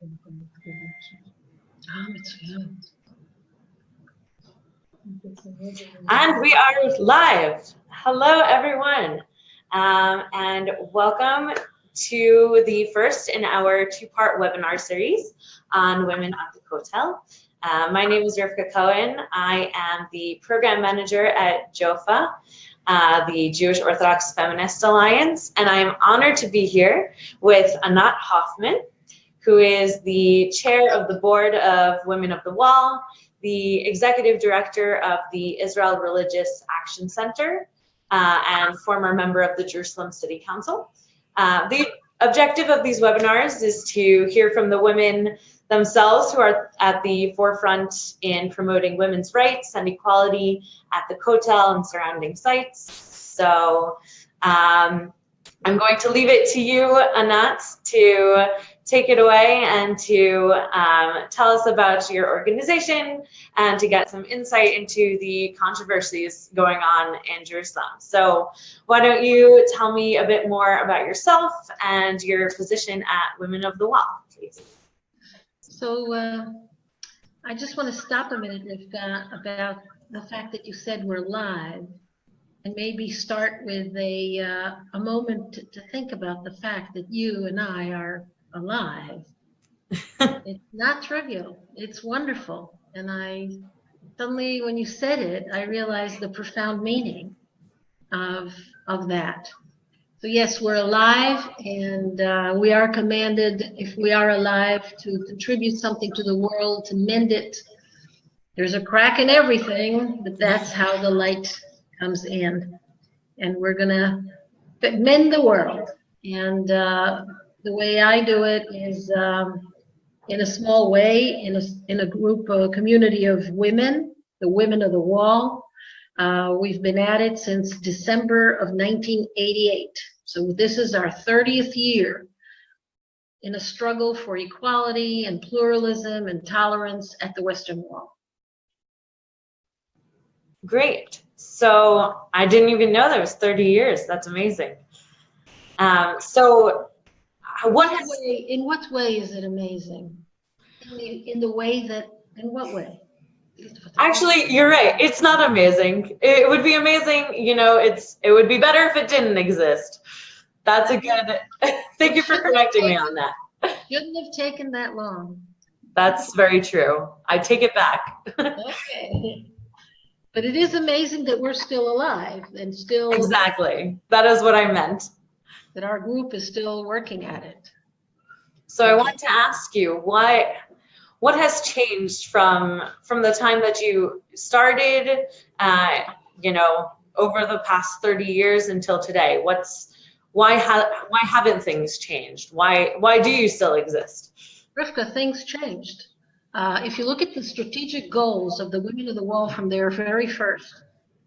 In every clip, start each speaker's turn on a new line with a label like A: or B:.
A: And we are live. Hello, everyone, and welcome to the first in our two-part webinar series on women at the Kotel. My name is Rivka Cohen. I am the program manager at JOFA, the Jewish Orthodox Feminist Alliance, and I am honored to be here with Anat Hoffman, who is the chair of the board of Women of the Wall, the executive director of the Israel Religious Action Center, and former member of the Jerusalem City Council. The objective of these webinars is to hear from the women themselves who are at the forefront in promoting women's rights and equality at the Kotel and surrounding sites. So I'm going to leave it to you, Anat, to take it away and to tell us about your organization and to get some insight into the controversies going on in Jerusalem. So why don't you tell me a bit more about yourself and your position at Women of the Wall, please?
B: So I just want to stop a minute, Rivka, about the fact that you said we're live, and maybe start with a moment to think about the fact that you and I are alive. It's not trivial. It's wonderful. And I suddenly, when you said it, I realized the profound meaning of that. So yes, we're alive, and we are commanded, if we are alive, to contribute something to the world, to mend it. There's a crack in everything, but that's how the light comes in. And we're gonna mend the world. And the way I do it is in a small way, in a group, a community of women, the Women of the Wall. We've been at it since December of 1988. So this is our 30th year in a struggle for equality and pluralism and tolerance at the Western Wall.
A: Great. So I didn't even know that was 30 years. That's amazing. So what has...
B: In what way is it amazing? In the way that, in what way?
A: Actually, you're right. It's not amazing. It would be amazing, you know, it would be better if it didn't exist. That's a good, thank you for correcting me on that.
B: Shouldn't have taken that long.
A: That's very true. I take it back.
B: Okay. But it is amazing that we're still alive and still.
A: Exactly. That is what I meant.
B: That our group is still working at it.
A: So I want to ask you, what has changed from the time that you started, you know, over the past 30 years until today? Why haven't things changed? Why do you still exist?
B: Rivka, things changed. If you look at the strategic goals of the Women of the Wall from their very first,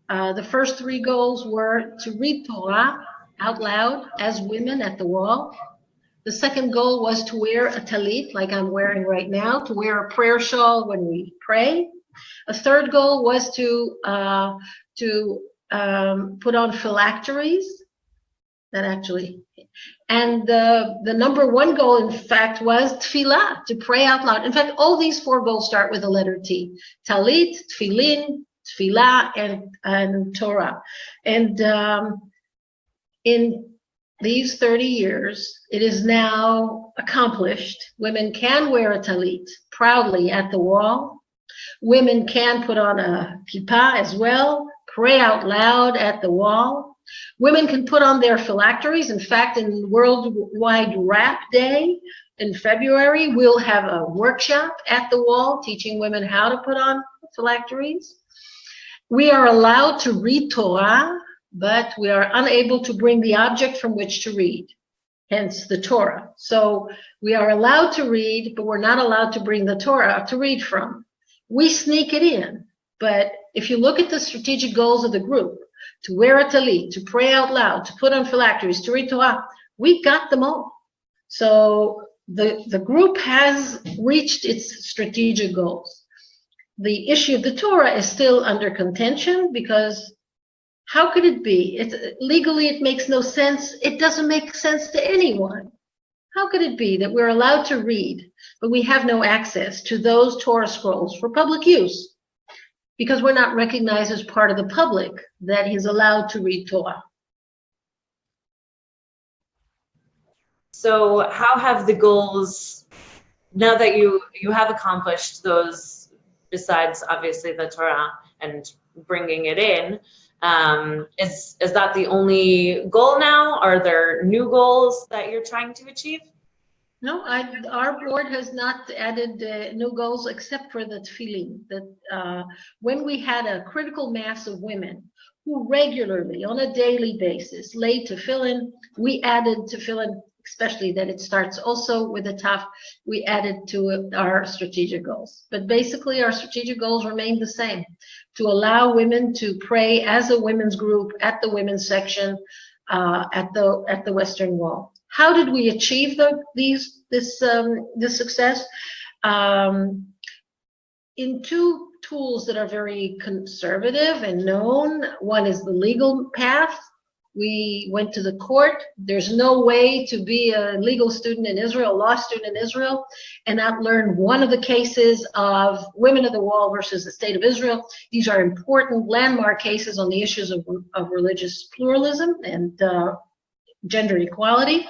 B: the first three goals were to read Torah out loud as women at the wall. The second goal was to wear a talit, like I'm wearing right now, to wear a prayer shawl when we pray. A third goal was to put on phylacteries. And the number one goal, in fact, was tefillah, to pray out loud. In fact, all these four goals start with the letter T: talit, tefillin, tefillah, and Torah. And in these 30 years, it is now accomplished. Women can wear a talit proudly at the wall. Women can put on a kippah as well, pray out loud at the wall. Women can put on their phylacteries. In fact, in Worldwide Wrap Day in February, we'll have a workshop at the wall teaching women how to put on phylacteries. We are allowed to read Torah, but we are unable to bring the object from which to read, hence the Torah. So we are allowed to read, but we're not allowed to bring the Torah to read from. We sneak it in, but if you look at the strategic goals of the group, to wear a talit, to pray out loud, to put on phylacteries, to read Torah, we got them all. So the group has reached its strategic goals. The issue of the Torah is still under contention because how could it be? Legally, it makes no sense. It doesn't make sense to anyone How could it be that we're allowed to read, but we have no access to those Torah scrolls for public use? Because we're not recognized as part of the public that is allowed to read Torah.
A: So how have the goals, now that you have accomplished those, besides obviously the Torah and bringing it in, is that the only goal now? Are there new goals that you're trying to achieve?
B: No, our board has not added new goals except for the tefillin. That when we had a critical mass of women who regularly, on a daily basis, laid tefillin, we added tefillin, especially that it starts also with a taf, we added to our strategic goals. But basically, our strategic goals remain the same: to allow women to pray as a women's group at the women's section at the Western Wall. How did we achieve this success? In two tools that are very conservative and known. One is the legal path. We went to the court. There's no way to be a legal student in Israel, a law student in Israel, and not learn one of the cases of Women of the Wall versus the State of Israel. These are important landmark cases on the issues of religious pluralism and gender equality.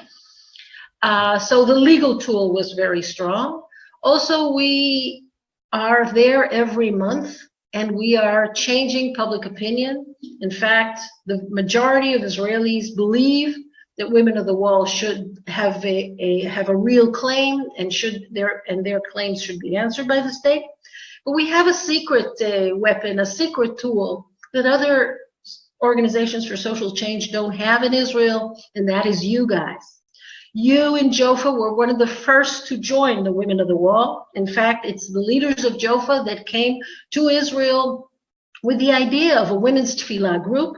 B: So the legal tool was very strong. Also, we are there every month, and we are changing public opinion. In fact, the majority of Israelis believe that Women of the Wall should have a real claim, and their claims should be answered by the state. But we have a secret weapon, a secret tool that other organizations for social change don't have in Israel, and that is you guys. You in JOFA were one of the first to join the Women of the Wall. In fact, it's the leaders of JOFA that came to Israel with the idea of a women's tefillah group,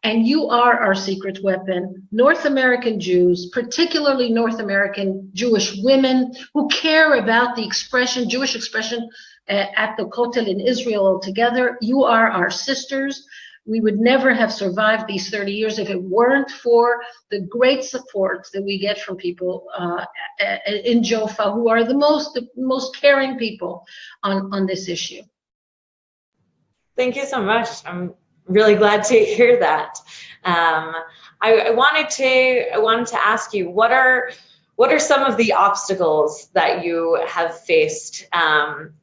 B: and you are our secret weapon. North American Jews, particularly North American Jewish women who care about the expression, Jewish expression at the Kotel in Israel altogether, you are our sisters. We would never have survived these 30 years if it weren't for the great support that we get from people in JOFA, who are the most caring people on this issue.
A: Thank you so much. I'm really glad to hear that. I wanted to ask you, what are some of the obstacles that you have faced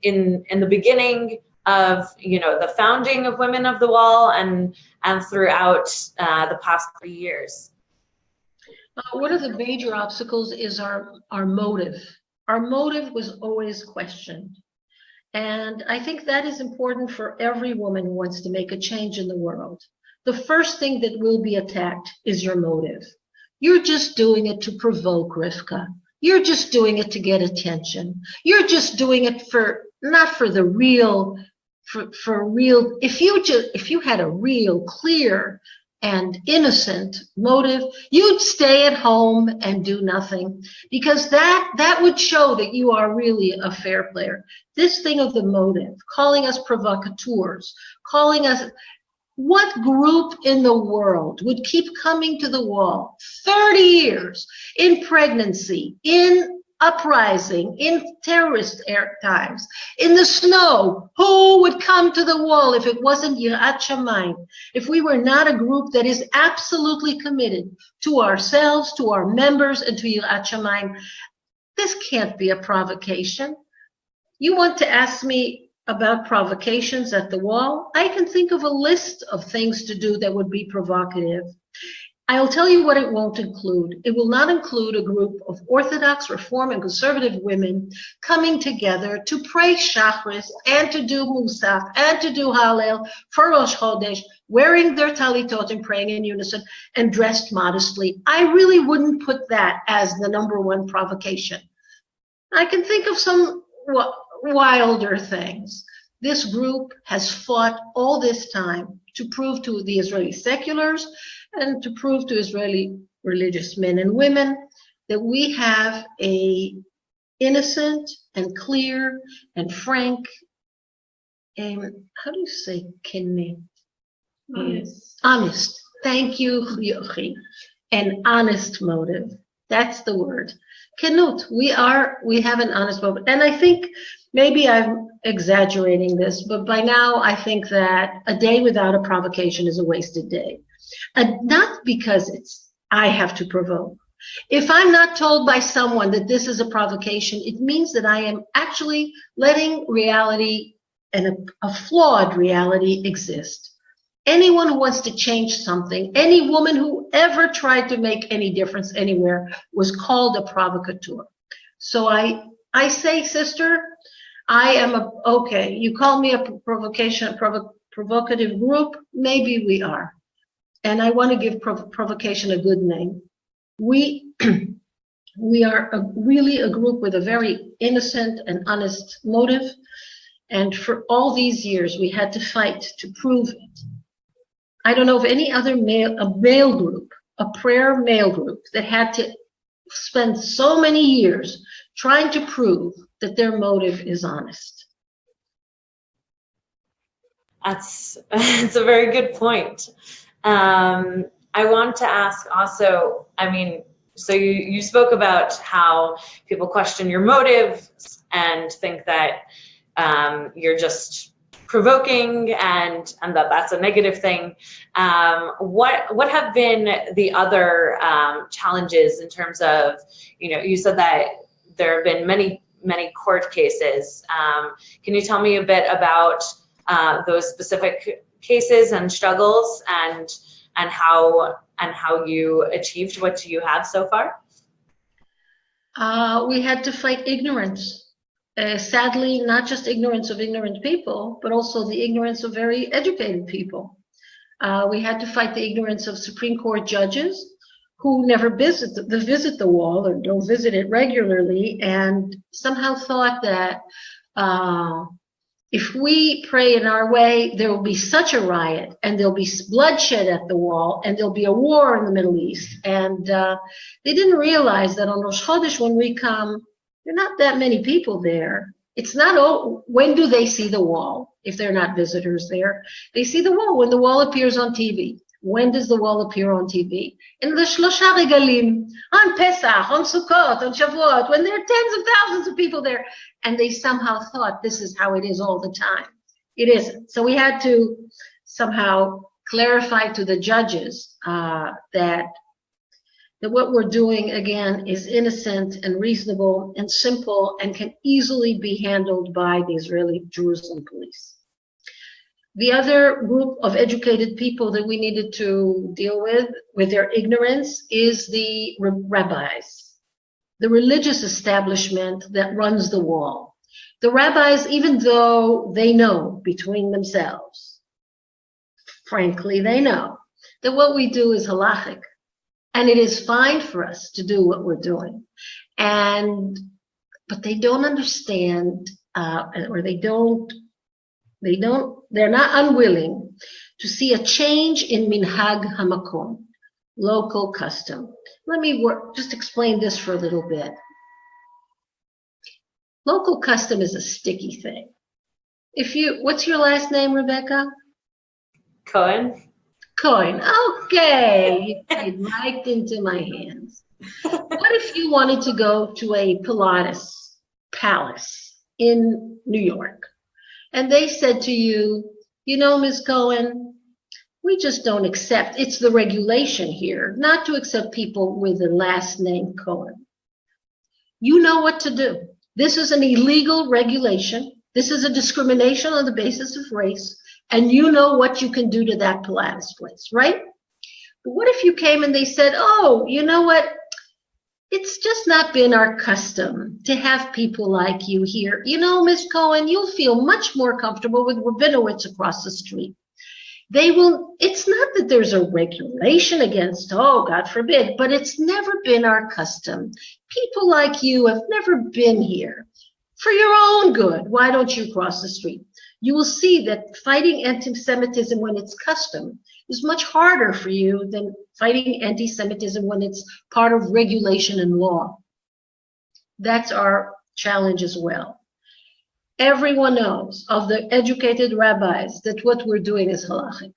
A: in the beginning of the founding of Women of the Wall and throughout the past 3 years?
B: One of the major obstacles is our motive. Our motive was always questioned. And I think that is important for every woman who wants to make a change in the world. The first thing that will be attacked is your motive. You're just doing it to provoke, Rivka. You're just doing it to get attention. You're just doing it not for the real, for real. If you had a real, clear, and innocent motive, you'd stay at home and do nothing, because that would show that you are really a fair player. This thing of the motive, calling us provocateurs, calling us, what group in the world would keep coming to the wall 30 years in pregnancy, in uprising, in terrorist times, in the snow? Who would come to the wall if it wasn't Yirat Shamayim? If we were not a group that is absolutely committed to ourselves, to our members, and to Yirat Shamayim, this can't be a provocation. You want to ask me about provocations at the wall? I can think of a list of things to do that would be provocative. I'll tell you what it won't include. It will not include a group of Orthodox, Reform, and Conservative women coming together to pray Shachris and to do Musaf and to do Hallel for Rosh Chodesh, wearing their talitot and praying in unison and dressed modestly. I really wouldn't put that as the number one provocation. I can think of some wilder things. This group has fought all this time to prove to the Israeli seculars and to prove to Israeli religious men and women that we have a innocent and clear and frank, how do you say kinne? Honest. Thank you, Yochi. An honest motive. That's the word. Kenut, we have an honest moment. And I think maybe I'm exaggerating this, but by now I think that a day without a provocation is a wasted day. And not because I have to provoke. If I'm not told by someone that this is a provocation, it means that I am actually letting reality and a flawed reality exist. Anyone who wants to change something, any woman who ever tried to make any difference anywhere was called a provocateur. So I say, sister, I am okay, you call me a provocative group, maybe we are. And I want to give provocation a good name. We are really a group with a very innocent and honest motive. And for all these years, we had to fight to prove it. I don't know of any other male group, a prayer male group, that had to spend so many years trying to prove that their motive is honest.
A: That's a very good point. I want to ask also, I mean, so you spoke about how people question your motives and think that you're just provoking and that's a negative thing. What have been the other challenges in terms of, you said that there have been many court cases. Can you tell me a bit about those specific cases and struggles and how you achieved what you have so far?
B: We had to fight ignorance. Sadly, not just ignorance of ignorant people, but also the ignorance of very educated people. We had to fight the ignorance of Supreme Court judges who never visit the wall or don't visit it regularly, and somehow thought that if we pray in our way, there will be such a riot, and there'll be bloodshed at the wall, and there'll be a war in the Middle East. And they didn't realize that on Rosh Chodesh, when we come, there are not that many people there. It's not, when do they see the wall if they're not visitors there? They see the wall when the wall appears on TV. When does the wall appear on TV? In the Shlosha Regalim, on Pesach, on Sukkot, on Shavuot, when there are tens of thousands of people there, and they somehow thought this is how it is all the time. It isn't. So we had to somehow clarify to the judges that what we're doing, again, is innocent and reasonable and simple and can easily be handled by the Israeli Jerusalem police. The other group of educated people that we needed to deal with their ignorance, is the rabbis, the religious establishment that runs the wall. The rabbis, even though they know between themselves, frankly, they know that what we do is halachic, and it is fine for us to do what we're doing. But they don't understand, or they're not unwilling to see a change in minhag hamakom, local custom. Let me just explain this for a little bit. Local custom is a sticky thing. What's your last name, Rebecca?
A: Cohen.
B: Cohen, okay. You played right into my hands. What if you wanted to go to a Pilates palace in New York, and they said to you, Ms. Cohen, we just don't accept, it's the regulation here, not to accept people with the last name Cohen. You know what to do. This is an illegal regulation. This is a discrimination on the basis of race, and you know what you can do to that Pilates place, right? But what if you came and they said, oh, you know what? It's just not been our custom to have people like you here. Ms. Cohen, you'll feel much more comfortable with Rabinowitz across the street. It's not that there's a regulation against, oh, God forbid, but it's never been our custom. People like you have never been here. For your own good, why don't you cross the street? You will see that fighting anti-Semitism when it's custom is much harder for you than fighting anti-Semitism when it's part of regulation and law. That's our challenge as well. Everyone knows of the educated rabbis that what we're doing is halachic.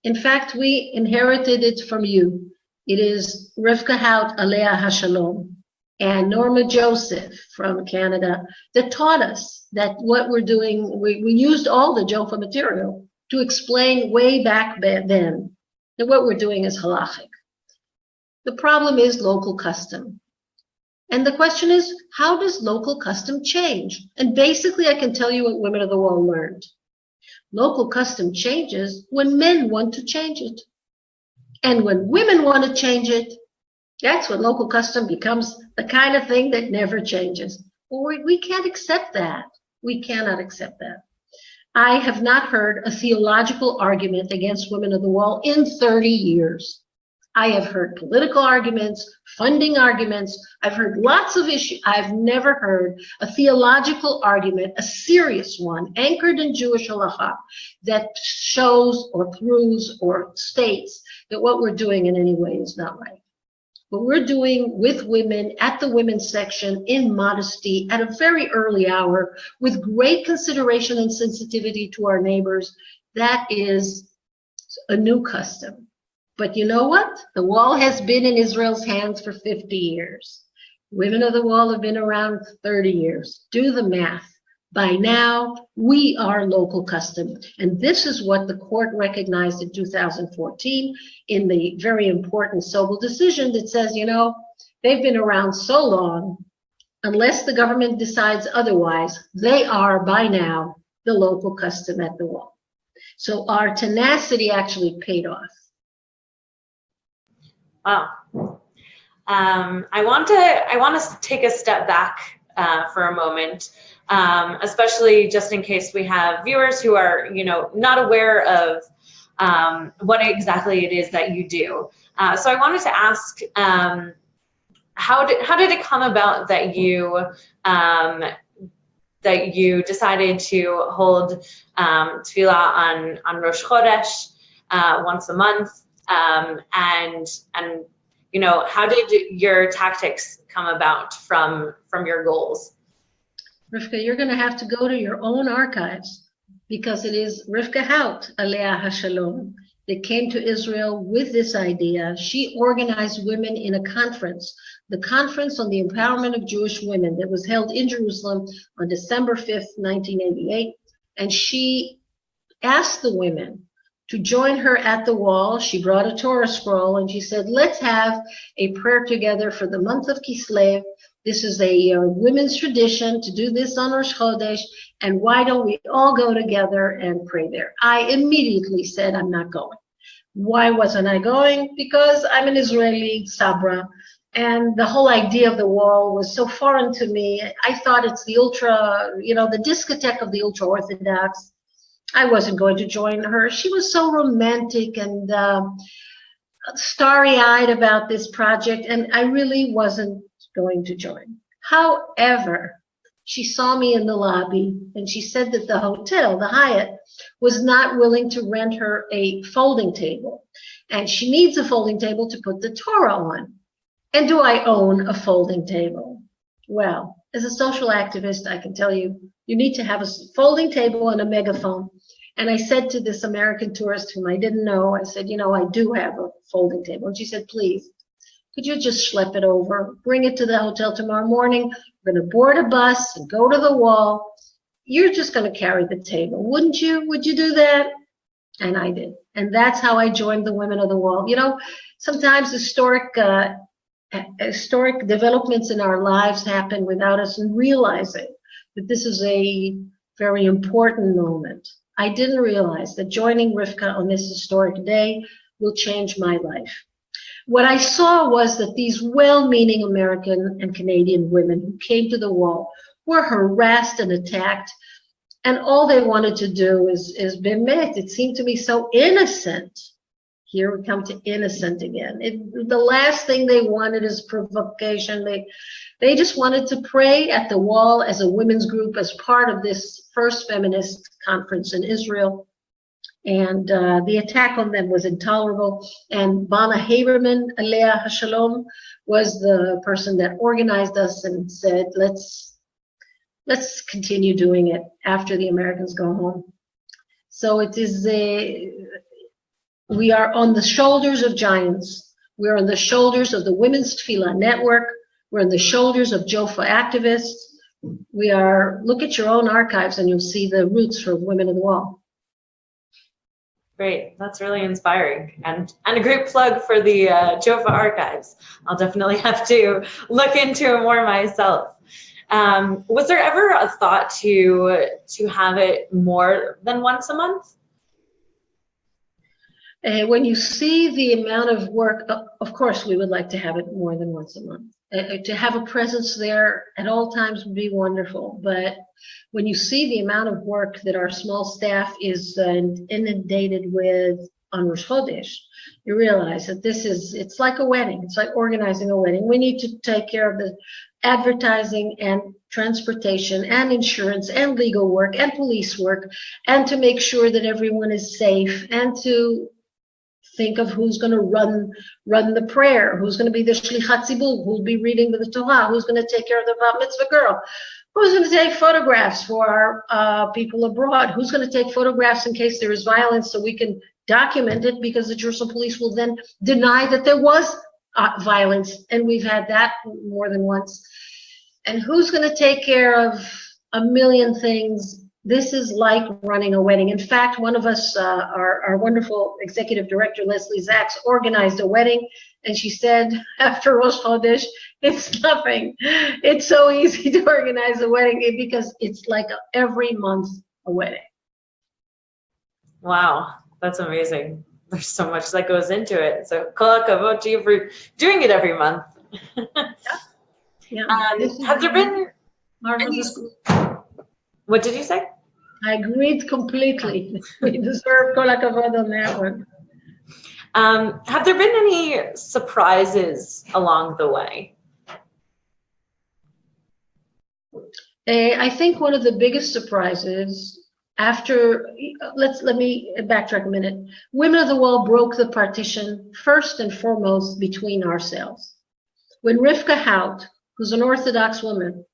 B: In fact, we inherited it from you. It is Rivka Haut Alea HaShalom. and Norma Joseph from Canada that taught us that what we're doing, we used all the JOFA material to explain way back then that what we're doing is halachic. The problem is local custom. And the question is, how does local custom change? And basically, I can tell you what Women of the Wall learned. Local custom changes when men want to change it. And when women want to change it, that's when local custom becomes the kind of thing that never changes. Well, we can't accept that. We cannot accept that. I have not heard a theological argument against Women of the Wall in 30 years. I have heard political arguments, funding arguments. I've heard lots of issues. I've never heard a theological argument, a serious one, anchored in Jewish halacha, that shows or proves or states that what we're doing in any way is not right. What we're doing with women at the women's section in modesty at a very early hour with great consideration and sensitivity to our neighbors, that is a new custom. But you know what? The wall has been in Israel's hands for 50 years. Women of the Wall have been around 30 years. Do the math. By now, we are local custom. And this is what the court recognized in 2014 in the very important Sobel decision that says, you know, they've been around so long, unless the government decides otherwise, they are by now the local custom at the wall. So our tenacity actually paid off.
A: Wow. I want to take a step back for a moment, especially just in case we have viewers who are, you know, not aware of what exactly it is that you do. So I wanted to ask, how did it come about that you decided to hold tefillah on Rosh Chodesh once a month? And you know, how did your tactics come about from your goals?
B: Rivka, you're going to have to go to your own archives, because it is Rivka Haut, Alea HaShalom, that came to Israel with this idea. She organized women in a conference, the Conference on the Empowerment of Jewish Women, that was held in Jerusalem on December 5th, 1988. And she asked the women to join her at the wall. She brought a Torah scroll and she said, let's have a prayer together for the month of Kislev. This is a women's tradition to do this on Rosh Chodesh, and why don't we all go together and pray there? I immediately said, I'm not going. Why wasn't I going? Because I'm an Israeli Sabra, and the whole idea of the wall was so foreign to me. I thought it's the ultra, you know, the discotheque of the ultra-Orthodox. I wasn't going to join her. She was so romantic and starry-eyed about this project, and I really wasn't going to join. However, she saw me in the lobby and she said that the hotel, the Hyatt, was not willing to rent her a folding table, and she needs a folding table to put the Torah on. And do I own a folding table? Well, as a social activist, I can tell you, you need to have a folding table and a megaphone. And I said to this American tourist whom I didn't know, I said, you know, I do have a folding table. And she said, please, could you just schlep it over, bring it to the hotel tomorrow morning? We're going to board a bus and go to the wall. You're just going to carry the table, wouldn't you? Would you do that? And I did. And that's how I joined the Women of the Wall. You know, sometimes historic developments in our lives happen without us realizing that this is a very important moment. I didn't realize that joining Rivka on this historic day will change my life. What I saw was that these well-meaning American and Canadian women who came to the wall were harassed and attacked, and all they wanted to do is bemet. It seemed to me so innocent. Here we come to innocent again. The last thing they wanted is provocation. They just wanted to pray at the wall as a women's group, as part of this first feminist conference in Israel. And the attack on them was intolerable. And Bana Haberman, Alea HaShalom, was the person that organized us and said, let's continue doing it after the Americans go home. So it is we are on the shoulders of giants. We're on the shoulders of the Women's Tefillah Network. We're on the shoulders of JOFA activists. Look at your own archives and you'll see the roots for Women of the Wall.
A: Great, that's really inspiring, and a great plug for the JOFA archives. I'll definitely have to look into it more myself. Was there ever a thought to have it more than once a month?
B: When you see the amount of work, of course, we would like to have it more than once a month. To have a presence there at all times would be wonderful. But when you see the amount of work that our small staff is inundated with on Rosh Chodesh, you realize that it's like a wedding. It's like organizing a wedding. We need to take care of the advertising and transportation and insurance and legal work and police work, and to make sure that everyone is safe, and to think of who's going to run the prayer, who's going to be the shlichat tzibur, who'll be reading the Torah, who's going to take care of the bat mitzvah girl, who's going to take photographs for our people abroad, who's going to take photographs in case there is violence so we can document it, because the Jerusalem police will then deny that there was violence, and we've had that more than once. And who's going to take care of a million things? This is like running a wedding. In fact, one of us, our wonderful executive director, Leslie Zaks, organized a wedding, and she said after Rosh Chodesh, it's nothing. It's so easy to organize a wedding because it's like every month a wedding.
A: Wow, that's amazing. There's so much that goes into it. So kol hakavod to you for doing it every month.
B: Yeah.
A: Have there been any... What did you say?
B: I agreed completely. We deserve kol hakavod on that one.
A: Have there been any surprises along the way?
B: I think one of the biggest surprises after, let me backtrack a minute. Women of the Wall broke the partition first and foremost between ourselves. When Rivka Hout, who's an Orthodox woman,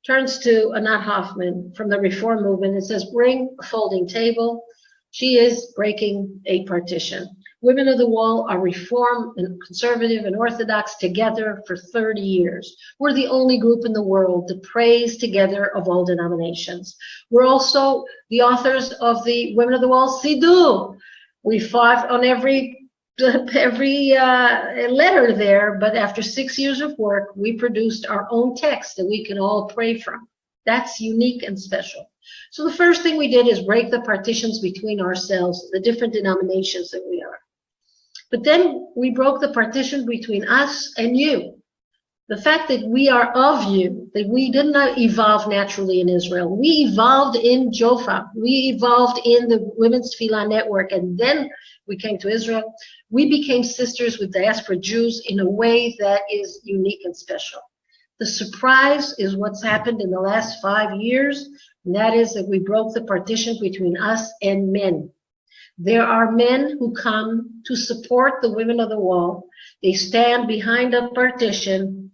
B: turns to Anat Hoffman from the Reform movement and says, bring a folding table, she is breaking a partition. Women of the Wall are Reform and Conservative and Orthodox together for 30 years. We're the only group in the world that prays together of all denominations. We're also the authors of the Women of the Wall Siddur. We fought on every letter there, but after 6 years of work, we produced our own text that we can all pray from. That's unique and special. So the first thing we did is break the partitions between ourselves, the different denominations that we are. But then we broke the partition between us and you. The fact that we are of you, that we did not evolve naturally in Israel. We evolved in JOFA. We evolved in the Women's Tefillah Network, and then we came to Israel. We became sisters with diaspora Jews in a way that is unique and special. The surprise is what's happened in the last 5 years, and that is that we broke the partition between us and men. There are men who come to support the Women of the Wall. They stand behind a partition,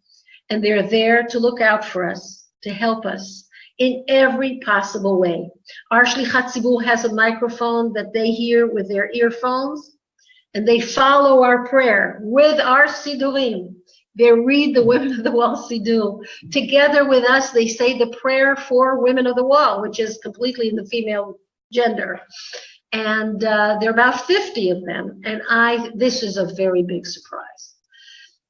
B: and they're there to look out for us, to help us in every possible way. Our Shlichat Tzibur has a microphone that they hear with their earphones, and they follow our prayer with our Siddurim. They read the Women of the Wall Siddur. Together with us, they say the prayer for Women of the Wall, which is completely in the female gender. And there are about 50 of them, and this is a very big surprise.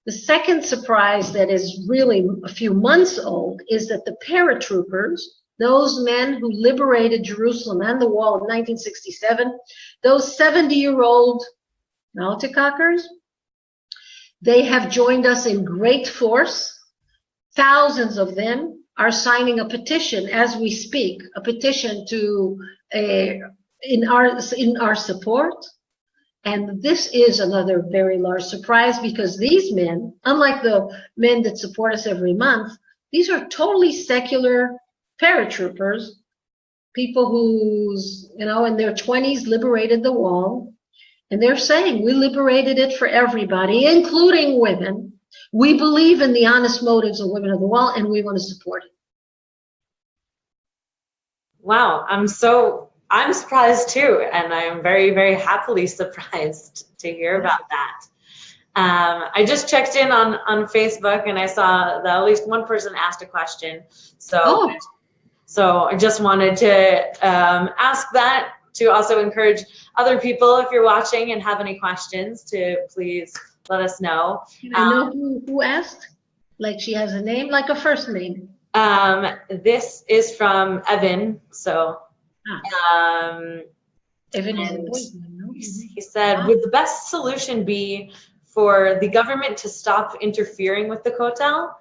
B: The second surprise that is really a few months old is that the paratroopers, those men who liberated Jerusalem and the wall in 1967, those 70-year-old Maltikakers, they have joined us in great force. Thousands of them are signing a petition as we speak, a petition to in our support. And this is another very large surprise, because these men, unlike the men that support us every month, these are totally secular paratroopers, people who's, in their 20s liberated the wall. And they're saying, we liberated it for everybody, including women. We believe in the honest motives of Women of the Wall, and we want to support it.
A: Wow, I'm surprised too, and I am very, very happily surprised to hear about that. I just checked in on Facebook and I saw that at least one person asked a question. So I just wanted to ask that, to also encourage other people, if you're watching and have any questions, to please let us know.
B: Can I know who asked? Like she has a name, like a first name?
A: This is from Evan. So,
B: Evan is a boy's name, no?
A: He said, would the best solution be for the government to stop interfering with the Kotel,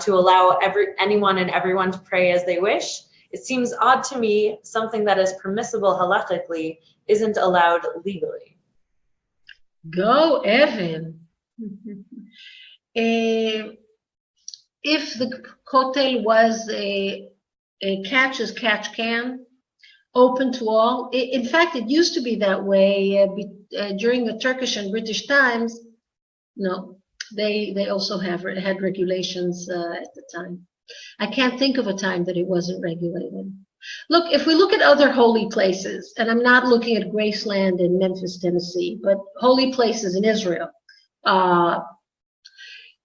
A: to allow anyone and everyone to pray as they wish? It seems odd to me, something that is permissible halachically isn't allowed legally.
B: Go, Evan. If the Kotel was a catch as catch can, open to all. In fact, it used to be that way during the Turkish and British times. No, they also had regulations at the time. I can't think of a time that it wasn't regulated. Look, if we look at other holy places, and I'm not looking at Graceland in Memphis, Tennessee, but holy places in Israel,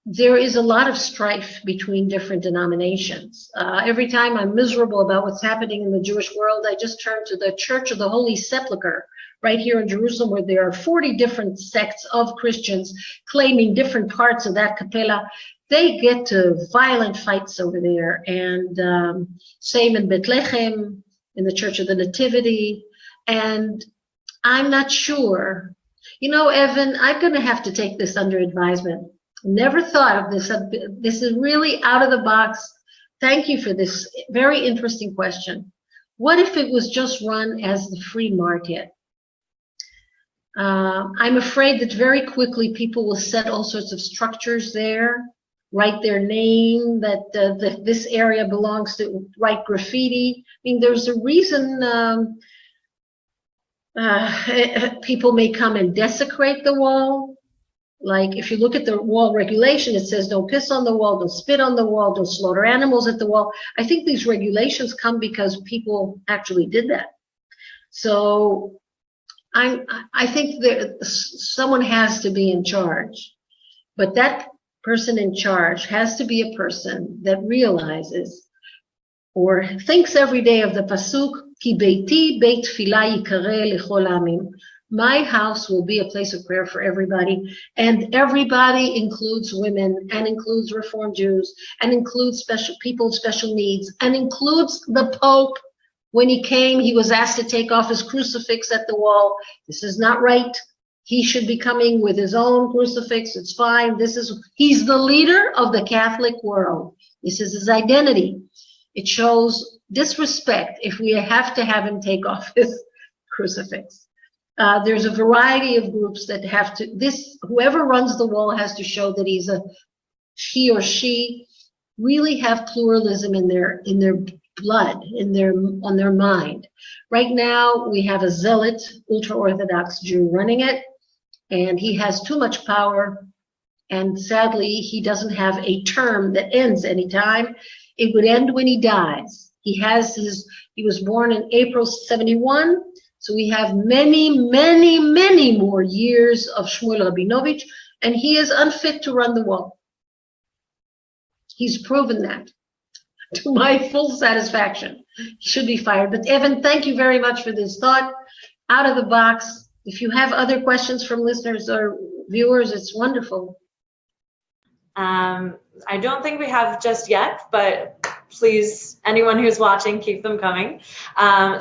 B: there is a lot of strife between different denominations. Every time I'm miserable about what's happening in the Jewish world, I just turn to the Church of the Holy Sepulchre right here in Jerusalem, where there are 40 different sects of Christians claiming different parts of that Capella. They get to violent fights over there. And same in Bethlehem, in the Church of the Nativity. And I'm not sure. You know, Evan, I'm going to have to take this under advisement. Never thought of this. This is really out of the box. Thank you for this very interesting question. What if it was just run as the free market? I'm afraid that very quickly people will set all sorts of structures there, write their name, that this area belongs to, write graffiti. I mean, there's a reason people may come and desecrate the wall. Like if you look at the wall regulation, it says don't piss on the wall, don't spit on the wall, don't slaughter animals at the wall. I think these regulations come because people actually did that. So I think that someone has to be in charge, but that person in charge has to be a person that realizes or thinks every day of the pasuk, Ki beiti beit tefillah yikareh lechol ha'amim. My house will be a place of prayer for everybody, and everybody includes women, and includes Reform Jews, and includes special people with special needs, and includes the Pope. When he came, he was asked to take off his crucifix at the wall. This is not right. He should be coming with his own crucifix. It's fine. He's the leader of the Catholic world. This is his identity. It shows disrespect if we have to have him take off his crucifix. There's a variety of groups that have to, whoever runs the wall has to show that he or she really have pluralism in their blood, on their mind. Right now, we have a zealot, ultra-Orthodox Jew running it, and he has too much power, and sadly, he doesn't have a term that ends anytime. It would end when he dies. He was born in April 71, so we have many, many, many more years of Shmuel Rabinovich, and he is unfit to run the wall. He's proven that, to my full satisfaction. He should be fired. But Evan, thank you very much for this thought. Out of the box. If you have other questions from listeners or viewers, it's wonderful.
A: I don't think we have just yet, but please, anyone who's watching, keep them coming.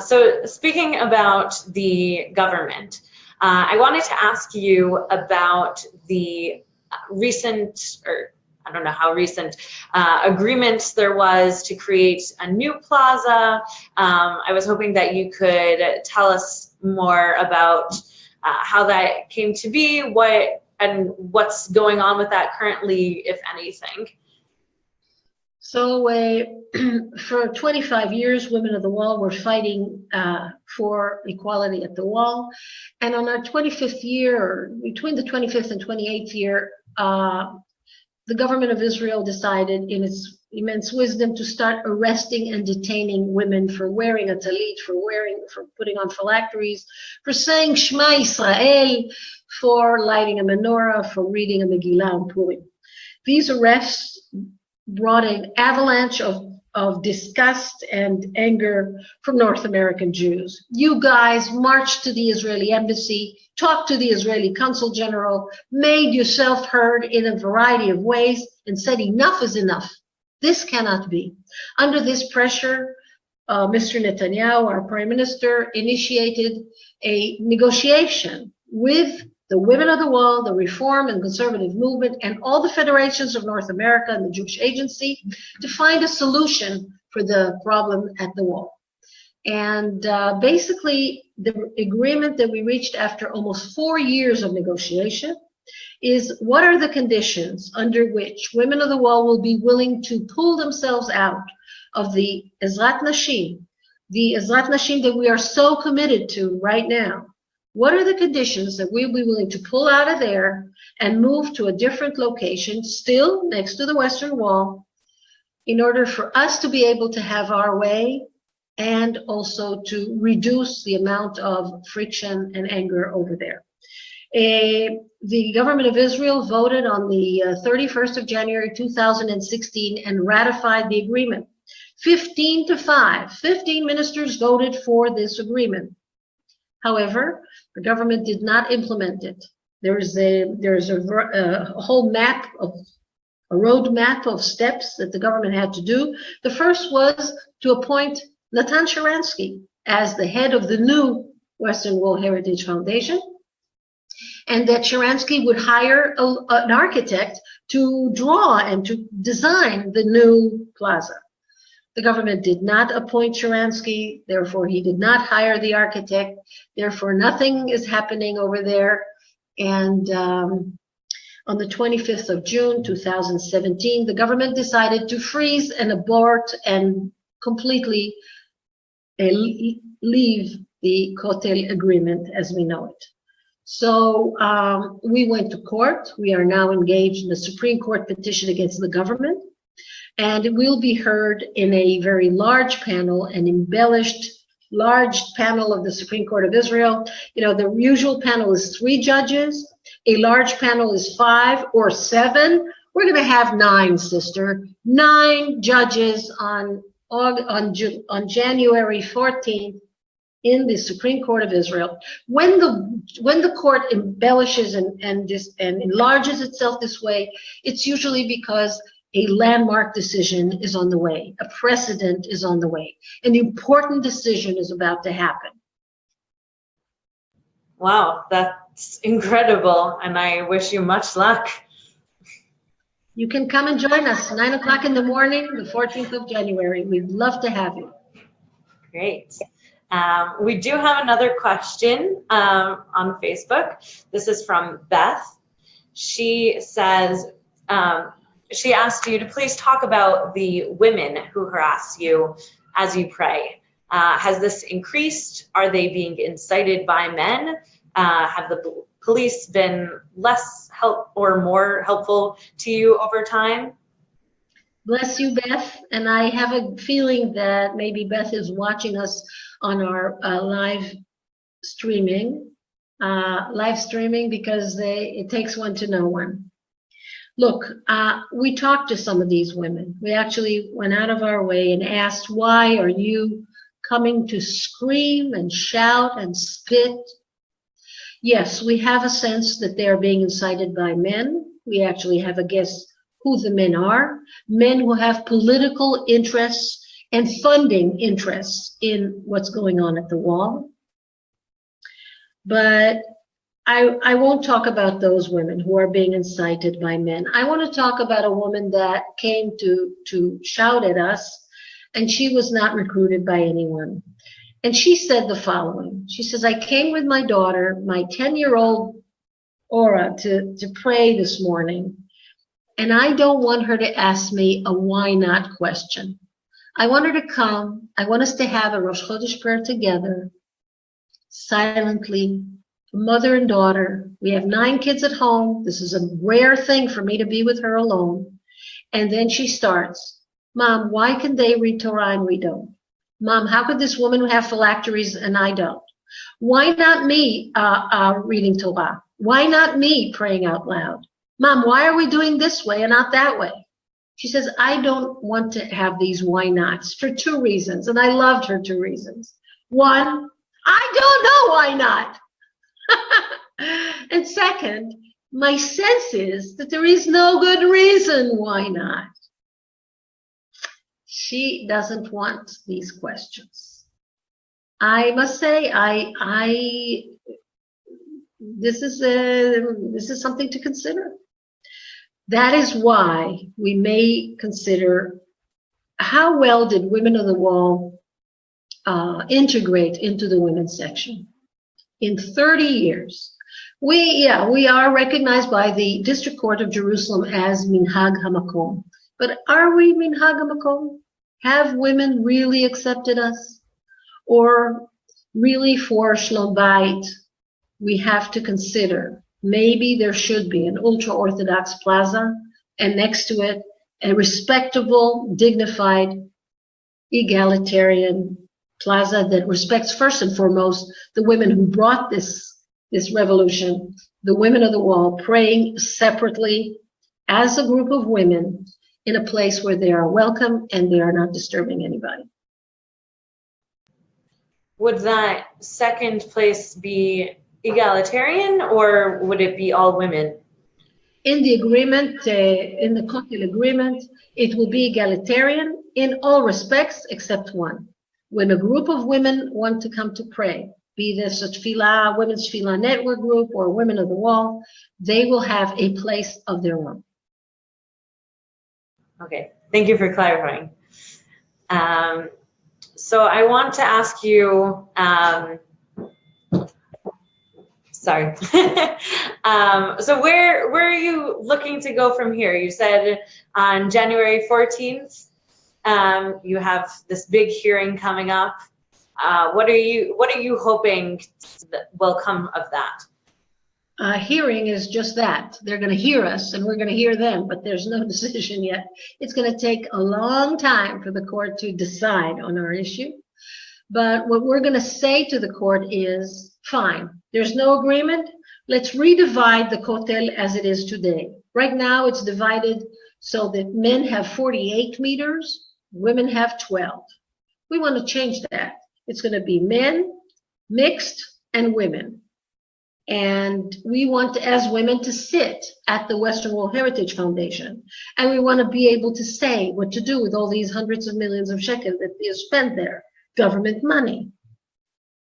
A: So speaking about the government, I wanted to ask you about the recent, or I don't know how recent, agreement there was to create a new plaza. I was hoping that you could tell us more about how that came to be, what's going on with that currently, if anything.
B: So for 25 years, Women of the Wall were fighting for equality at the wall. And on our 25th year, between the 25th and 28th year, the government of Israel decided in its immense wisdom to start arresting and detaining women for wearing a talit, for putting on phylacteries, for saying Shema Israel, for lighting a menorah, for reading a Megillah on Purim. These arrests brought an avalanche of disgust and anger from North American Jews. You guys marched to the Israeli embassy, talked to the Israeli consul general, made yourself heard in a variety of ways, and said enough is enough. This cannot be. Under this pressure, Mr. Netanyahu, our prime minister, initiated a negotiation with the Women of the Wall, the Reform and Conservative Movement, and all the federations of North America and the Jewish Agency to find a solution for the problem at the wall. And basically, the agreement that we reached after almost 4 years of negotiation is what are the conditions under which Women of the Wall will be willing to pull themselves out of the Ezrat Nashim that we are so committed to right now. What are the conditions that we'll be willing to pull out of there and move to a different location, still next to the Western Wall, in order for us to be able to have our way and also to reduce the amount of friction and anger over there. The government of Israel voted on the 31st of January 2016 and ratified the agreement. 15-5, 15 ministers voted for this agreement. However, the government did not implement it. There is a whole a roadmap of steps that the government had to do. The first was to appoint Natan Sharansky as the head of the new Western Wall Heritage Foundation, and that Sharansky would hire an architect to draw and to design the new plaza. The government did not appoint Sharansky, therefore he did not hire the architect, therefore nothing is happening over there. And on the 25th of June 2017, the government decided to freeze and abort and completely leave the Kotel agreement as we know it. So we went to court. We are now engaged in a Supreme Court petition against the government, and it will be heard in a very large panel, an embellished large panel of the Supreme Court of Israel. You know, the usual panel is 3 judges. A large panel is 5 or 7. We're going to have 9, sister. 9 judges on January 14th in the Supreme Court of Israel. When the court embellishes and enlarges itself this way, it's usually because a landmark decision is on the way, a precedent is on the way, an important decision is about to happen.
A: Wow, that's incredible, and I wish you much luck.
B: You can come and join us, 9 o'clock in the morning, the 14th of January. We'd love to have you. Great.
A: We do have another question on Facebook. This is from Beth. She says, she asked you to please talk about the women who harass you as you pray. Has this increased? Are they being incited by men? Have the police been less help or more helpful to you over time?
B: Bless you, Beth. And I have a feeling that maybe Beth is watching us on our live streaming because it takes one to know one. Look, we talked to some of these women. We actually went out of our way and asked, why are you coming to scream and shout and spit? Yes, we have a sense that they are being incited by men. We actually have a guess who the men are. Men who have political interests and funding interests in what's going on at the wall. But I won't talk about those women who are being incited by men. I want to talk about a woman that came to shout at us, and she was not recruited by anyone. And she said the following. She says, I came with my daughter, my 10-year-old Aura, to pray this morning. And I don't want her to ask me a why not question. I want her to come. I want us to have a Rosh Chodesh prayer together, silently, mother and daughter. We have 9 kids at home. This is a rare thing for me to be with her alone. And then she starts, Mom, why can they read Torah and we don't? Mom, how could this woman have phylacteries and I don't? Why not me reading Torah? Why not me praying out loud? Mom, why are we doing this way and not that way? She says, I don't want to have these why nots for 2 reasons. And I loved her 2 reasons. One, I don't know why not. And second, my sense is that there is no good reason why not. She doesn't want these questions. I must say, this is something to consider. That is why we may consider how well did Women of the Wall integrate into the women's section. In 30 years, we are recognized by the District Court of Jerusalem as Minhag HaMakom. But are we Minhag HaMakom? Have women really accepted us? Or really for Shlom Bayit, we have to consider maybe there should be an ultra-Orthodox Plaza, and next to it, a respectable, dignified, egalitarian Plaza that respects first and foremost the women who brought this revolution, the Women of the Wall, praying separately as a group of women in a place where they are welcome and they are not disturbing anybody.
A: Would that second place be egalitarian, or would it be all women?
B: In the agreement, in the Kotel agreement, it will be egalitarian in all respects except one. When a group of women want to come to pray, be this a tefillah, women's tefillah network group, or Women of the Wall, they will have a place of their own.
A: Okay, thank you for clarifying. So I want to ask you, sorry. So where are you looking to go from here? You said on January 14th, you have this big hearing coming up. What are you hoping will come of that?
B: Hearing is just that. They're going to hear us and we're going to hear them, but there's no decision yet. It's going to take a long time for the court to decide on our issue. But what we're going to say to the court is, fine, there's no agreement. Let's redivide the Kotel as it is today. Right now it's divided so that men have 48 meters, women have 12. We want to change that. It's going to be men, mixed, and women. And we want, as women, to sit at the Western Wall Heritage Foundation. And we want to be able to say what to do with all these hundreds of millions of shekels that is spent there, government money.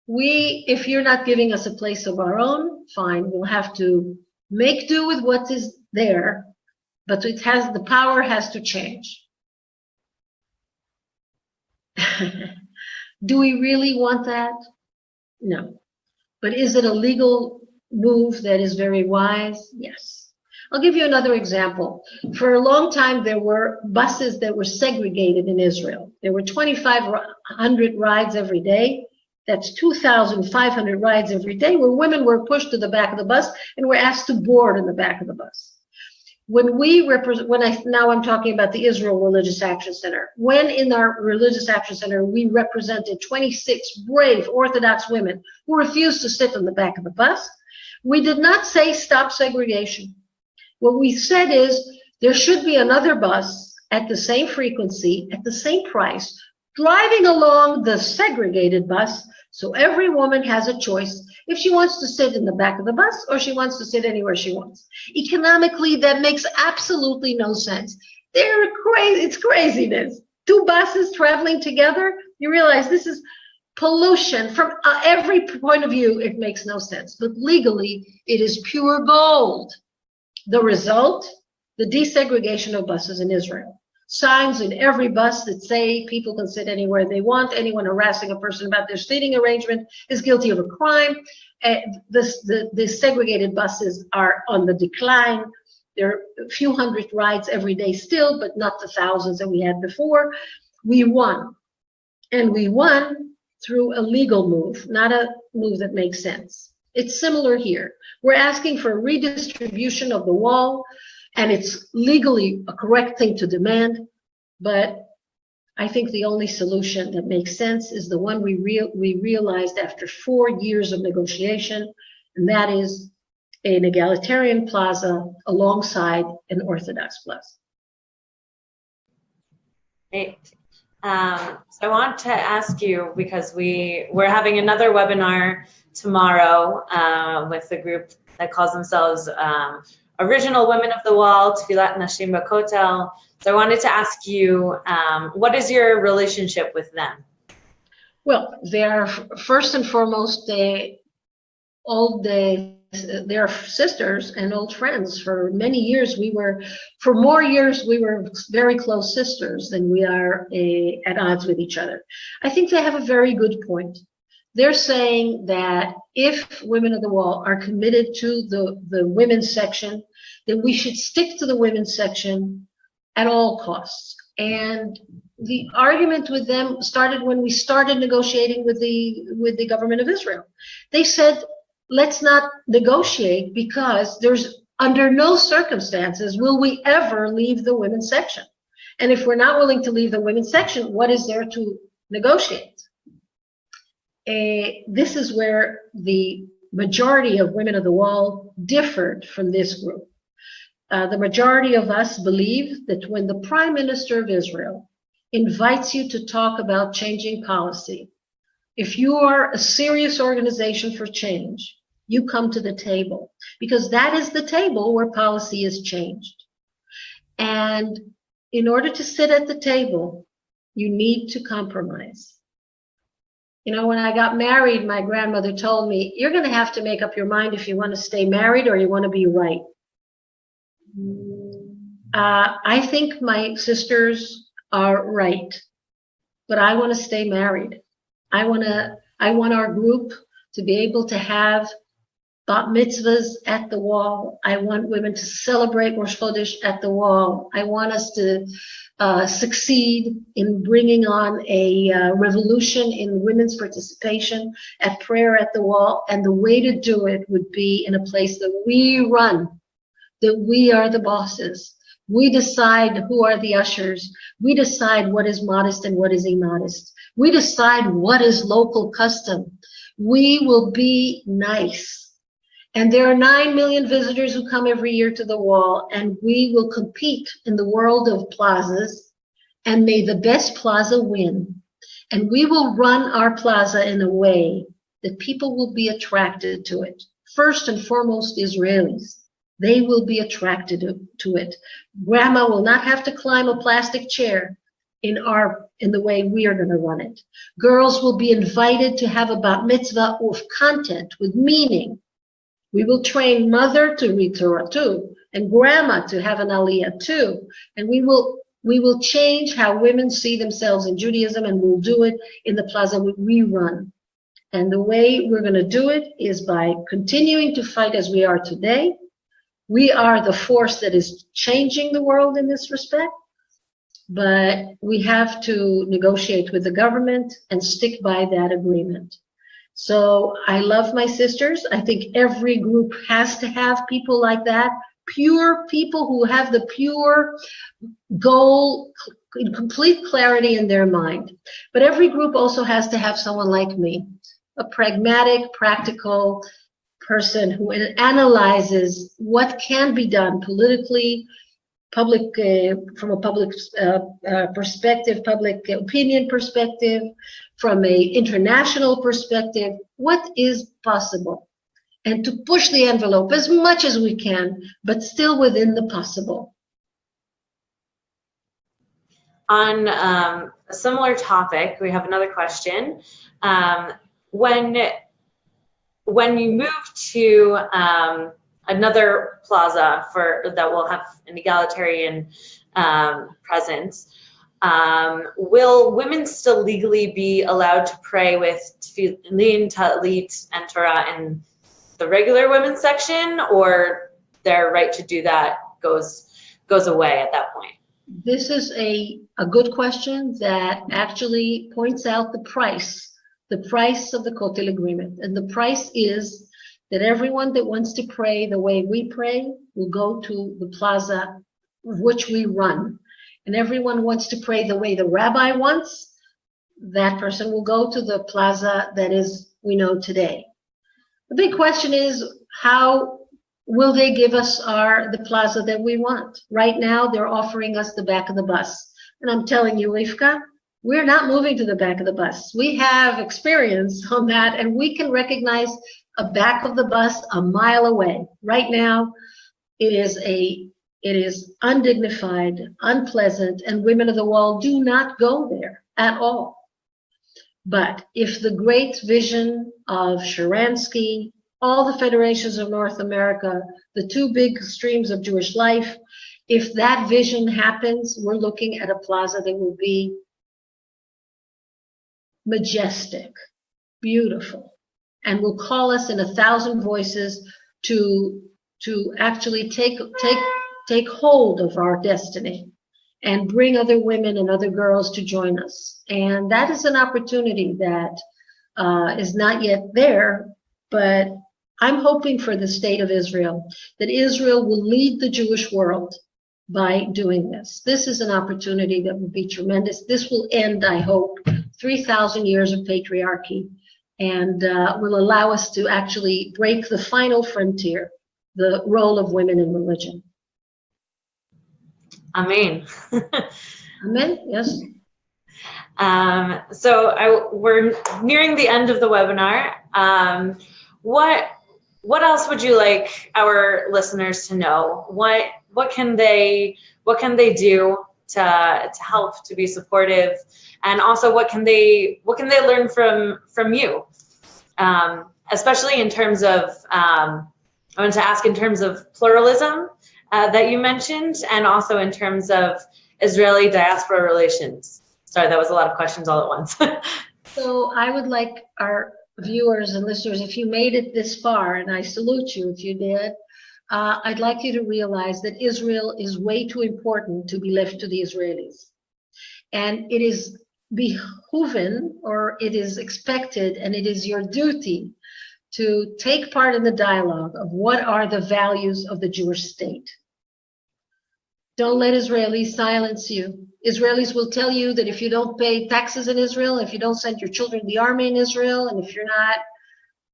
B: If you're not giving us a place of our own, fine, we'll have to make do with what is there, but the power has to change. Do we really want that? No. But is it a legal move that is very wise? Yes. I'll give you another example. For a long time, there were buses that were segregated in Israel. There were 2,500 rides every day. That's 2,500 rides every day where women were pushed to the back of the bus and were asked to board in the back of the bus. Now I'm talking about the Israel Religious Action Center. When in our Religious Action Center, we represented 26 brave Orthodox women who refused to sit on the back of the bus, we did not say stop segregation. What we said is there should be another bus at the same frequency, at the same price, driving along the segregated bus, so every woman has a choice if she wants to sit in the back of the bus or she wants to sit anywhere she wants. Economically, that makes absolutely no sense. They're crazy. It's craziness. 2 buses traveling together. You realize this is pollution from every point of view. It makes no sense. But legally, it is pure gold. The result, the desegregation of buses in Israel. Signs in every bus that say people can sit anywhere they want. Anyone harassing a person about their seating arrangement is guilty of a crime. The segregated buses are on the decline. There are a few hundred rides every day still, but not the thousands that we had before. We won. And we won through a legal move, not a move that makes sense. It's similar here. We're asking for a redistribution of the wall, and it's legally a correct thing to demand, but I think the only solution that makes sense is the one we realized after 4 years of negotiation, and that is an egalitarian plaza alongside an Orthodox plaza.
A: Great. So I want to ask you, because we're having another webinar tomorrow with a group that calls themselves Original Women of the Wall, Tefillat, Nashim, Kotel. So I wanted to ask you, what is your relationship with them?
B: Well, they are first and foremost they're sisters and old friends. For many years, for more years, we were very close sisters than we are at odds with each other. I think they have a very good point. They're saying that if Women of the Wall are committed to the women's section, then we should stick to the women's section at all costs. And the argument with them started when we started negotiating with the government of Israel. They said, let's not negotiate because there's under no circumstances will we ever leave the women's section. And if we're not willing to leave the women's section, what is there to negotiate? This is where the majority of Women of the Wall differed from this group. The majority of us believe that when the Prime Minister of Israel invites you to talk about changing policy, if you are a serious organization for change, you come to the table, because that is the table where policy is changed. And in order to sit at the table, you need to compromise. You know, when I got married, my grandmother told me, you're going to have to make up your mind if you want to stay married or you want to be right. I think my sisters are right, but I want to stay married. I want our group to be able to have bat mitzvahs at the wall. I want women to celebrate Rosh Chodesh at the wall. I want us to succeed in bringing on a revolution in women's participation at prayer at the wall. And the way to do it would be in a place that we run, that we are the bosses. We decide who are the ushers. We decide what is modest and what is immodest. We decide what is local custom. We will be nice. And there are 9 million visitors who come every year to the wall, and we will compete in the world of plazas, and may the best plaza win. And we will run our plaza in a way that people will be attracted to it. First and foremost, Israelis. They will be attracted to it. Grandma will not have to climb a plastic chair in the way we are going to run it. Girls will be invited to have a bat mitzvah of content, with meaning. We will train mother to read Torah too, and grandma to have an aliyah too. And we will change how women see themselves in Judaism, and we'll do it in the plaza we run. And the way we're going to do it is by continuing to fight as we are today. We are the force that is changing the world in this respect, but we have to negotiate with the government and stick by that agreement. So I love my sisters. I think every group has to have people like that, pure people who have the pure goal in complete clarity in their mind. But every group also has to have someone like me, a pragmatic, practical person who analyzes what can be done politically, from a public perspective, public opinion perspective, from a international perspective, what is possible, and to push the envelope as much as we can, but still within the possible.
A: On a similar topic, we have another question. When you move to another plaza that will have an egalitarian presence, will women still legally be allowed to pray with tefillin, talit, and Torah in the regular women's section, or their right to do that goes away at that point?
B: This is a good question that actually points out the price of the Kotel agreement. And the price is that everyone that wants to pray the way we pray will go to the plaza which we run. And everyone wants to pray the way the rabbi wants, that person will go to the plaza that is we know today. The big question is, how will they give us the plaza that we want? Right now, they're offering us the back of the bus. And I'm telling you, Rivka, we're not moving to the back of the bus. We have experience on that, and we can recognize a back of the bus a mile away. Right now, it is undignified, unpleasant, and women of the wall do not go there at all. But if the great vision of Sharansky, all the federations of North America, the two big streams of Jewish life, if that vision happens, we're looking at a plaza that will be majestic, beautiful, and will call us in 1,000 voices to actually take hold of our destiny and bring other women and other girls to join us. And that is an opportunity that is not yet there, but I'm hoping for the state of Israel, that Israel will lead the Jewish world by doing this. This is an opportunity that will be tremendous. This will end, I hope, 3,000 years of patriarchy, and will allow us to actually break the final frontier, the role of women in religion.
A: Amen.
B: Amen, yes.
A: So we're nearing the end of the webinar. What else would you like our listeners to know? What can they do to help, to be supportive, and also what can they learn from you, especially in terms of I want to ask in terms of pluralism that you mentioned, and also in terms of Israeli diaspora relations. Sorry, that was a lot of questions all at once.
B: So I would like our viewers and listeners, if you made it this far, and I salute you if you did, I'd like you to realize that Israel is way too important to be left to the Israelis. And it is behooven, or it is expected, and it is your duty to take part in the dialogue of what are the values of the Jewish state. Don't let Israelis silence you. Israelis will tell you that if you don't pay taxes in Israel, if you don't send your children to the army in Israel, and if you're not,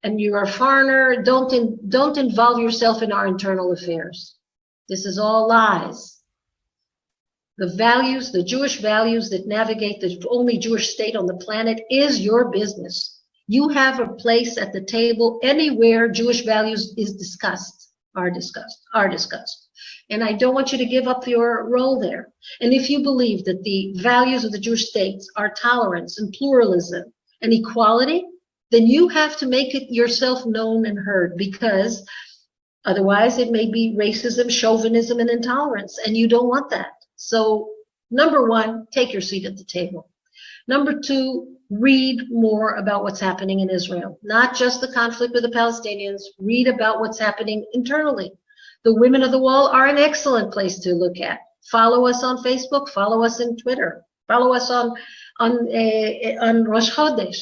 B: and you're a foreigner, don't involve yourself in our internal affairs. This is all lies. The values, the Jewish values that navigate the only Jewish state on the planet is your business. You have a place at the table anywhere Jewish values are discussed. And I don't want you to give up your role there. And if you believe that the values of the Jewish states are tolerance and pluralism and equality, then you have to make it yourself known and heard, because otherwise it may be racism, chauvinism, and intolerance, and you don't want that. So, number one, take your seat at the table. Number two, read more about what's happening in Israel, not just the conflict with the Palestinians. Read about what's happening internally. The Women of the Wall are an excellent place to look at. Follow us on Facebook, follow us on Twitter, follow us on Rosh Chodesh.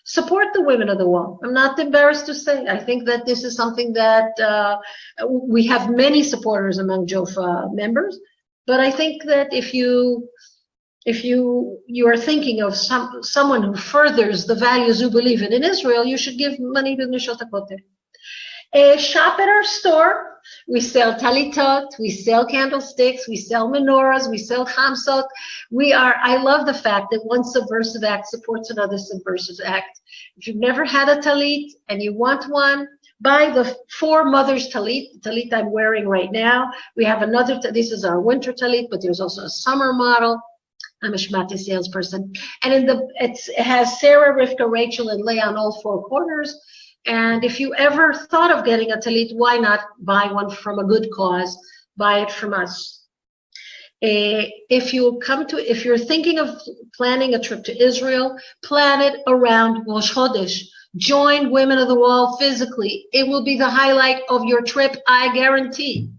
B: Support the Women of the Wall. I'm not embarrassed to say. I think that this is something that we have many supporters among JOFA members, but I think that if you are thinking of someone who furthers the values you believe in Israel, you should give money to Nashot HaKotel. Shop at our store. We sell talitot, we sell candlesticks, we sell menorahs, we sell chamsot. I love the fact that one subversive act supports another subversive act. If you've never had a talit and you want one, buy the 4 mothers talit, the talit I'm wearing right now. We have another, this is our winter talit, but there's also a summer model. I'm a Shmati salesperson. And it has Sarah, Rivka, Rachel, and Leah on all 4 corners. And if you ever thought of getting a talit, why not buy one from a good cause? Buy it from us. If you're thinking of planning a trip to Israel, plan it around Rosh Chodesh. Join Women of the Wall physically. It will be the highlight of your trip, I guarantee.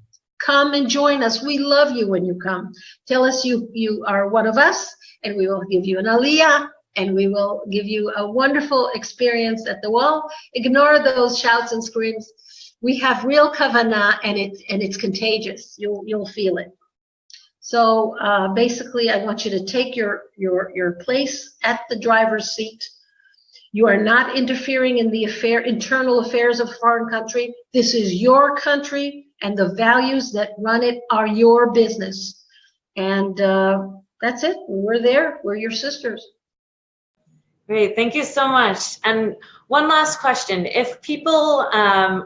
B: Come and join us. We love you when you come. Tell us you are one of us, and we will give you an aliyah. and we will give you a wonderful experience at the wall. Ignore those shouts and screams. We have real kavanah, and it's contagious. You'll feel it. So basically, I want you to take your place at the driver's seat. You are not interfering in the internal affairs of a foreign country. This is your country, and the values that run it are your business. And that's it. We're there. We're your sisters.
A: Great. Thank you so much. And one last question. If people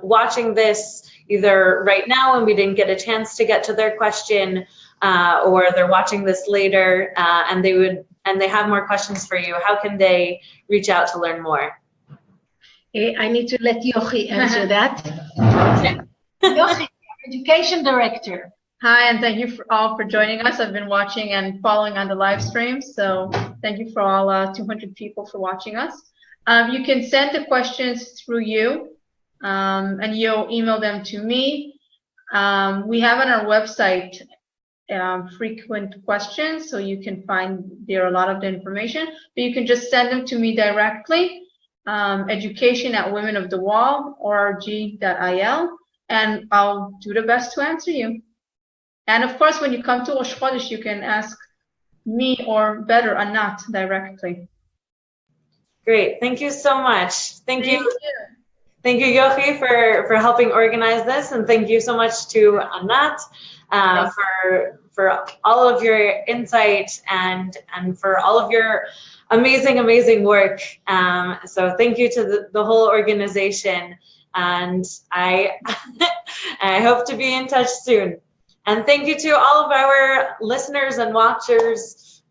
A: watching this either right now and we didn't get a chance to get to their question, or they're watching this later and they have more questions for you, how can they reach out to learn more?
B: I need to let Yochi answer that. Yochi, Education Director.
C: Hi, and thank you all for joining us. I've been watching and following on the live stream, so thank you for all 200 people for watching us. You can send the questions through you, and you'll email them to me. We have on our website frequent questions, so you can find there a lot of the information, but you can just send them to me directly, education@womenofthewall.org.il, and I'll do the best to answer you. And of course, when you come to Rosh Chodesh, you can ask me, or better, Anat, directly.
A: Great. Thank you so much. Thank you. Thank you, Yochi, for helping organize this, and thank you so much to Anat for all of your insight and for all of your amazing work. So thank you to the whole organization, and I I hope to be in touch soon. And thank you to all of our listeners and watchers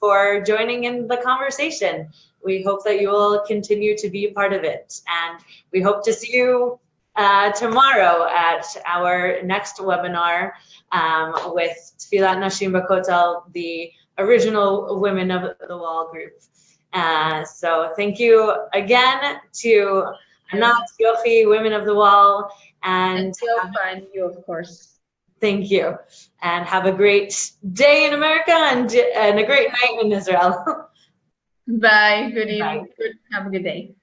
A: for joining in the conversation. We hope that you will continue to be a part of it. And we hope to see you tomorrow at our next webinar with Tefillat Nashim Kotel, the original Women of the Wall group. So thank you again to Anat, Yochi, Women of the Wall, and
C: JOFA, and you, of course.
A: Thank you, and have a great day in America and a great night in Israel.
C: Bye. Good evening. Have a good day.